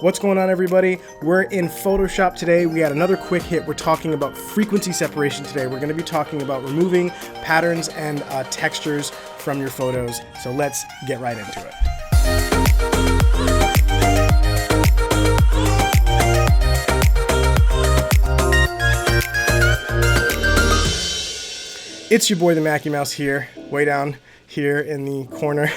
What's going on, everybody? We're in Photoshop today. We had another quick hit. We're talking about frequency separation today. We're going to be talking about removing patterns and textures from your photos. So let's get right into it. It's your boy, the Mackie Mouse here, way down here in the corner.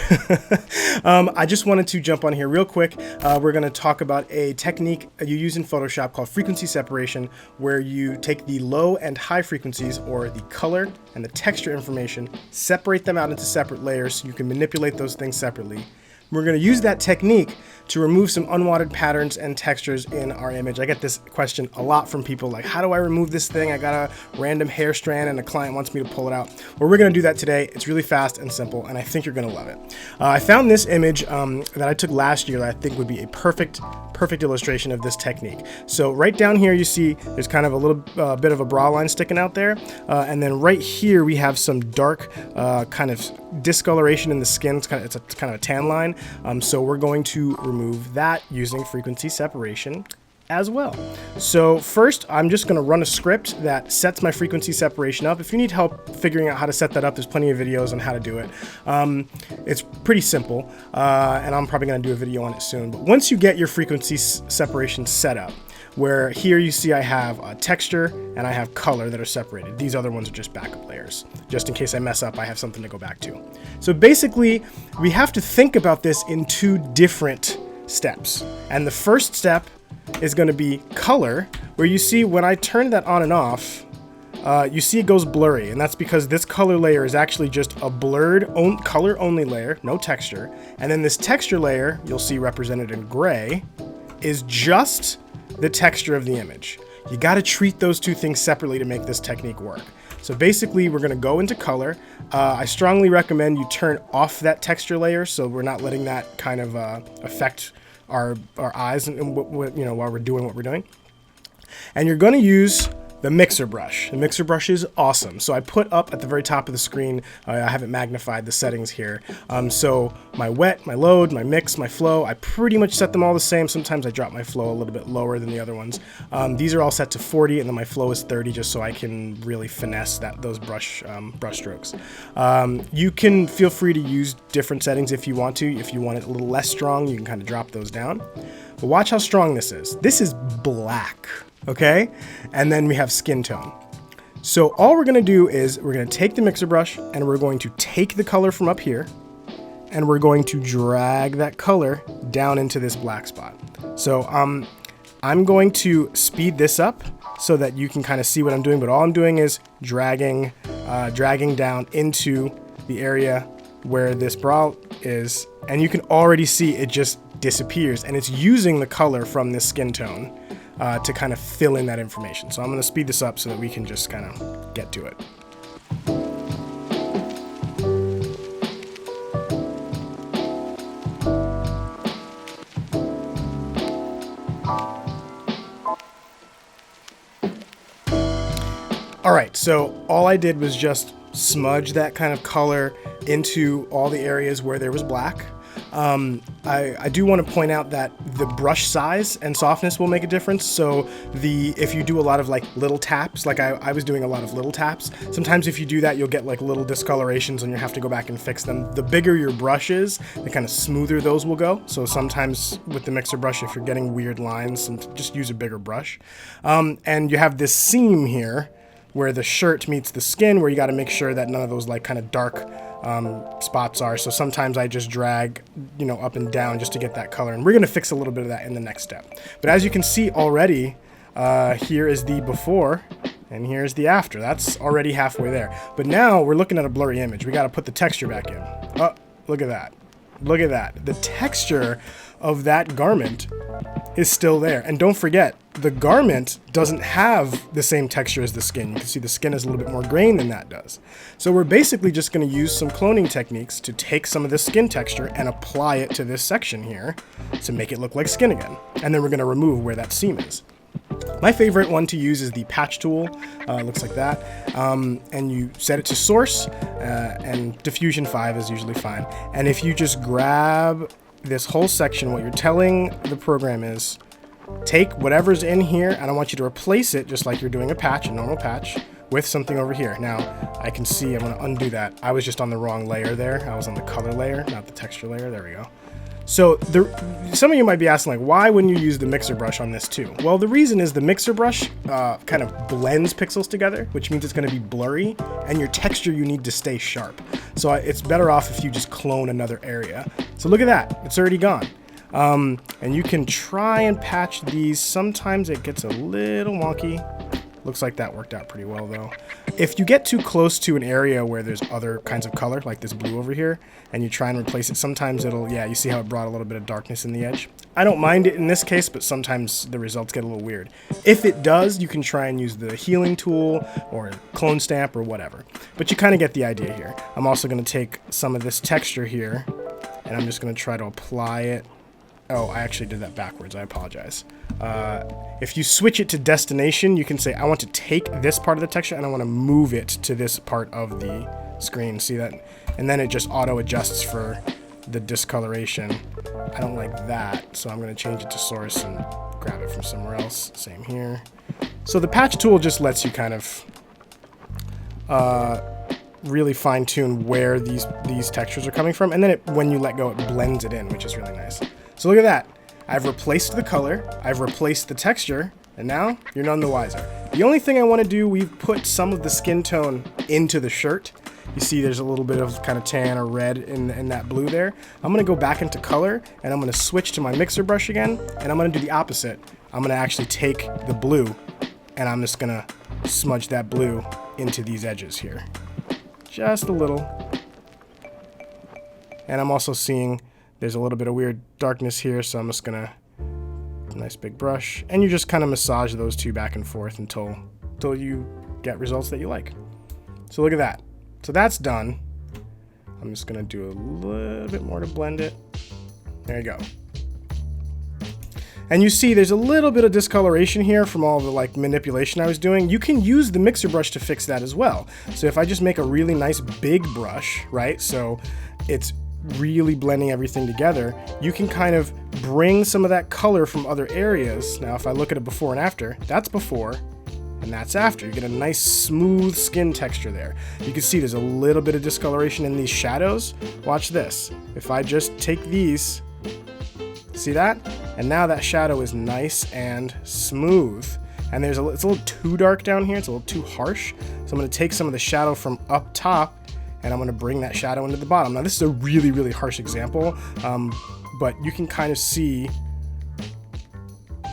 I just wanted to jump on here real quick. We're going to talk about a technique you use in Photoshop called frequency separation, where you take the low and high frequencies, or the color and the texture information, separate them out into separate layers so you can manipulate those things separately. We're going to use that technique to remove some unwanted patterns and textures in our image. I get this question a lot from people, like, how do I remove this thing? I got a random hair strand and a client wants me to pull it out. Well, we're going to do that today. It's really fast and simple, and I think you're going to love it. I found this image that I took last year that I think would be a perfect illustration of this technique. So right down here you see there's kind of a little bit of a bra line sticking out there, and then right here we have some dark kind of discoloration in the skin. It's kind of a tan line. So we're going to remove that using frequency separation as well. So first, I'm just going to run a script that sets my frequency separation up. If you need help figuring out how to set that up, there's plenty of videos on how to do it. It's pretty simple, and I'm probably going to do a video on it soon. But once you get your frequency separation set up, where here you see I have a texture and I have color that are separated. These other ones are just backup layers. Just in case I mess up, I have something to go back to. So basically, we have to think about this in two different steps. And the first step is going to be color, where you see when I turn that on and off, you see it goes blurry, and that's because this color layer is actually just a blurred color only layer, no texture. And then this texture layer, you'll see represented in gray, is just the texture of the image. You got to treat those two things separately to make this technique work. So basically, we're going to go into color. I strongly recommend you turn off that texture layer so we're not letting that kind of affect our eyes and while we're doing what we're doing. And you're going to use the mixer brush. The mixer brush is awesome. So I put up at the very top of the screen, I have it magnified, the settings here. So my wet, my load, my mix, my flow, I pretty much set them all the same. Sometimes I drop my flow a little bit lower than the other ones. These are all set to 40, and then my flow is 30, just so I can really finesse those brush strokes. You can feel free to use different settings if you want to. If you want it a little less strong, you can kind of drop those down. But watch how strong this is. This is black. Okay, and then we have skin tone. So all we're going to do is we're going to take the mixer brush and we're going to take the color from up here and we're going to drag that color down into this black spot. So I'm going to speed this up so that you can kind of see what I'm doing, but all I'm doing is dragging down into the area where this bra is, and you can already see it just disappears, and it's using the color from this skin tone to kind of fill in that information. So I'm going to speed this up so that we can just kind of get to it. All right, so all I did was just smudge that kind of color into all the areas where there was black. I do want to point out that the brush size and softness will make a difference. So if you do a lot of like little taps, like I was doing a lot of little taps, sometimes if you do that, you'll get like little discolorations and you have to go back and fix them. The bigger your brush is, the kind of smoother those will go. So sometimes with the mixer brush, if you're getting weird lines, just use a bigger brush. And you have this seam here where the shirt meets the skin, where you got to make sure that none of those like kind of dark spots are. So sometimes I just drag, up and down just to get that color. And we're going to fix a little bit of that in the next step. But as you can see already, here is the before and here's the after. That's already halfway there. But now we're looking at a blurry image. We got to put the texture back in. Oh, look at that. Look at that. The texture of that garment is still there. And don't forget, the garment doesn't have the same texture as the skin. You can see the skin is a little bit more grain than that does. So we're basically just going to use some cloning techniques to take some of this skin texture and apply it to this section here to make it look like skin again. And then we're going to remove where that seam is. My favorite one to use is the patch tool. Looks like that. And you set it to source, and diffusion 5 is usually fine. And if you just grab this whole section, what you're telling the program is, take whatever's in here and I want you to replace it just like you're doing a patch, a normal patch, with something over here. Now, I can see, I'm gonna undo that. I was just on the wrong layer there. I was on the color layer, not the texture layer. There we go. So some of you might be asking, like, why wouldn't you use the mixer brush on this too? Well, the reason is the mixer brush kind of blends pixels together, which means it's gonna be blurry, and your texture you need to stay sharp. So it's better off if you just clone another area. So look at that, it's already gone. And you can try and patch these. Sometimes it gets a little wonky. Looks like that worked out pretty well though. If you get too close to an area where there's other kinds of color, like this blue over here, and you try and replace it, sometimes it'll, yeah, you see how it brought a little bit of darkness in the edge? I don't mind it in this case, but sometimes the results get a little weird. If it does, you can try and use the healing tool or clone stamp or whatever. But you kind of get the idea here. I'm also going to take some of this texture here, and I'm just going to try to apply it. Oh, I actually did that backwards. I apologize. If you switch it to destination, you can say, I want to take this part of the texture and I want to move it to this part of the screen. See that? And then it just auto adjusts for the discoloration. I don't like that, so I'm going to change it to source and grab it from somewhere else. Same here. So the patch tool just lets you kind of really fine tune where these textures are coming from. And then when you let go, it blends it in, which is really nice. So look at that. I've replaced the color, I've replaced the texture, and now you're none the wiser. The only thing I want to do, we've put some of the skin tone into the shirt. You see there's a little bit of kind of tan or red in that blue there. I'm going to go back into color, and I'm going to switch to my mixer brush again, and I'm going to do the opposite. I'm going to actually take the blue, and I'm just going to smudge that blue into these edges here. Just a little. And I'm also seeing there's a little bit of weird darkness here, so I'm just gonna, nice big brush, and you just kind of massage those two back and forth until you get results that you like. So look at that. So that's done. I'm just gonna do a little bit more to blend it. There you go. And you see there's a little bit of discoloration here from all the like manipulation I was doing. You can use the mixer brush to fix that as well. So if I just make a really nice big brush, right? So it's really blending everything together, you can kind of bring some of that color from other areas. Now if I look at it before and after, that's before and that's after. You get a nice smooth skin texture there. You can see there's a little bit of discoloration in these shadows. Watch this. If I just take these, see that? And now that shadow is nice and smooth. And it's a little too dark down here, it's a little too harsh. So I'm gonna take some of the shadow from up top and I'm gonna bring that shadow into the bottom. Now this is a really, really harsh example, but you can kind of see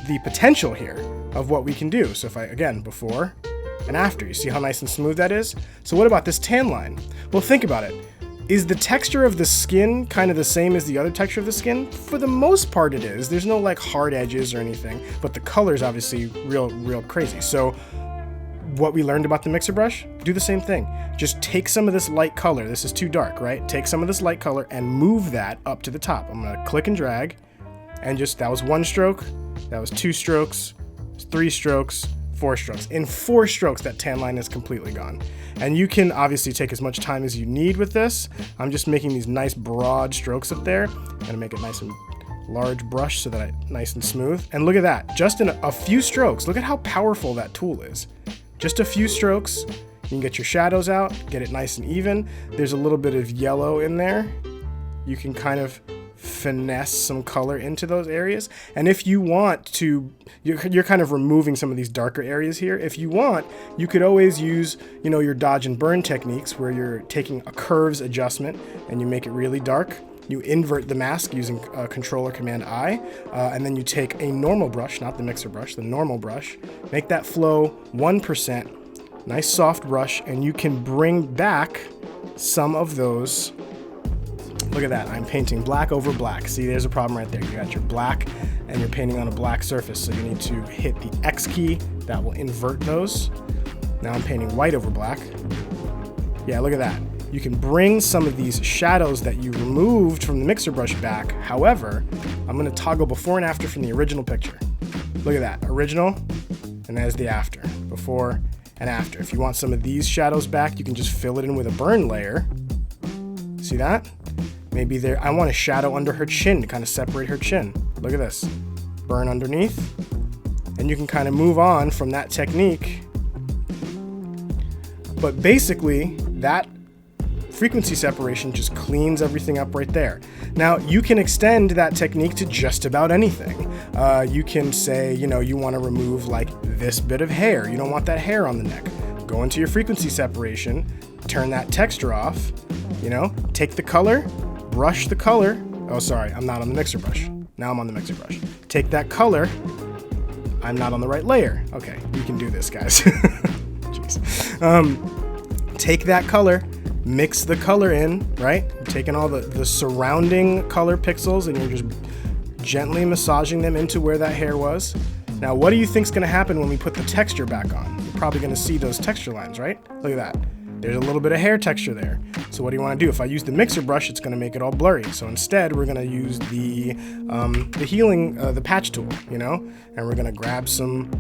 the potential here of what we can do. So if I, again, before and after, you see how nice and smooth that is? So what about this tan line? Well, think about it. Is the texture of the skin kind of the same as the other texture of the skin? For the most part it is. There's no like hard edges or anything, but the color is obviously real crazy. So what we learned about the mixer brush, do the same thing. Just take some of this light color. This is too dark, right? Take some of this light color and move that up to the top. I'm gonna click and drag, and just, that was 1 stroke, that was 2 strokes, 3 strokes, 4 strokes. In 4 strokes, that tan line is completely gone. And you can obviously take as much time as you need with this. I'm just making these nice broad strokes up there. I'm gonna make it nice and large brush so that it's nice and smooth. And look at that, just in a few strokes, look at how powerful that tool is. Just a few strokes, you can get your shadows out, get it nice and even. There's a little bit of yellow in there. You can kind of finesse some color into those areas. And if you want to, you're kind of removing some of these darker areas here. If you want, you could always use, your dodge and burn techniques where you're taking a curves adjustment and you make it really dark. You invert the mask using Control or Command I, and then you take a normal brush, not the mixer brush, the normal brush, make that flow 1%, nice soft brush, and you can bring back some of those. Look at that, I'm painting black over black. See, there's a problem right there. You got your black and you're painting on a black surface, so you need to hit the X key, that will invert those. Now I'm painting white over black. Yeah, look at that. You can bring some of these shadows that you removed from the mixer brush back. However, I'm gonna toggle before and after from the original picture. Look at that, original, and there's the after, before and after. If you want some of these shadows back, you can just fill it in with a burn layer. See that? Maybe there, I want a shadow under her chin to kind of separate her chin. Look at this. Burn underneath. And you can kind of move on from that technique. But basically, that frequency separation just cleans everything up right there. Now, you can extend that technique to just about anything. You can say, you know, you want to remove like this bit of hair. You don't want that hair on the neck. Go into your frequency separation, turn that texture off, you know, take the color, brush the color. Oh, sorry, I'm not on the mixer brush. Now I'm on the mixer brush. Take that color. I'm not on the right layer. Okay, you can do this, guys. Jeez. Take that color, mix the color in, right? You're taking all the surrounding color pixels and you're just gently massaging them into where that hair was. Now, what do you think's gonna happen when we put the texture back on? You're probably gonna see those texture lines, right? Look at that. There's a little bit of hair texture there. So what do you wanna do? If I use the mixer brush, it's gonna make it all blurry. So instead, we're gonna use the patch tool, you know? And we're gonna grab some,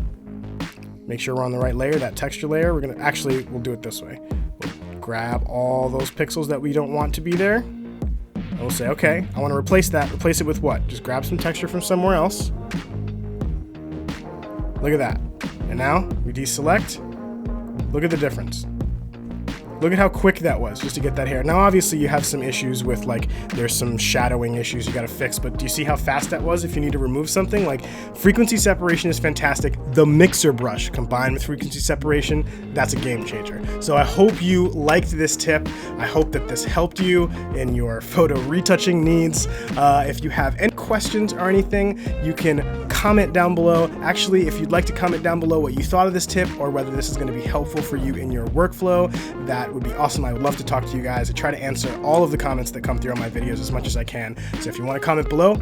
make sure we're on the right layer, that texture layer. We'll do it this way. We'll grab all those pixels that we don't want to be there. And we'll say, okay, I wanna replace that. Replace it with what? Just grab some texture from somewhere else. Look at that. And now we deselect. Look at the difference. Look at how quick that was just to get that hair. Now, obviously, you have some issues with, like, there's some shadowing issues you got to fix, but do you see how fast that was if you need to remove something? Like, frequency separation is fantastic. The mixer brush combined with frequency separation, that's a game changer. So I hope you liked this tip. I hope that this helped you in your photo retouching needs. If you have any questions or anything, you can comment down below. Actually, if you'd like to comment down below what you thought of this tip or whether this is going to be helpful for you in your workflow, that would be awesome. I would love to talk to you guys. I try to answer all of the comments that come through on my videos as much as I can. So if you want to comment below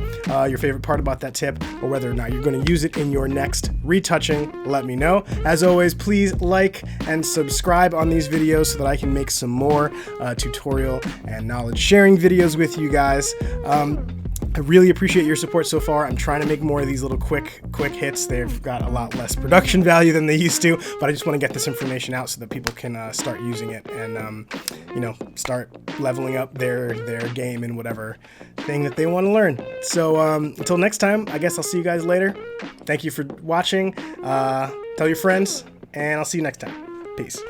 your favorite part about that tip or whether or not you're going to use it in your next retouching, let me know. As always, please like and subscribe on these videos so that I can make some more tutorial and knowledge sharing videos with you guys. I really appreciate your support so far. I'm trying to make more of these little quick hits. They've got a lot less production value than they used to, but I just want to get this information out so that people can start using it and you know, start leveling up their game in whatever thing that they want to learn. So until next time, I guess I'll see you guys later. Thank you for watching. Tell your friends, and I'll see you next time. Peace.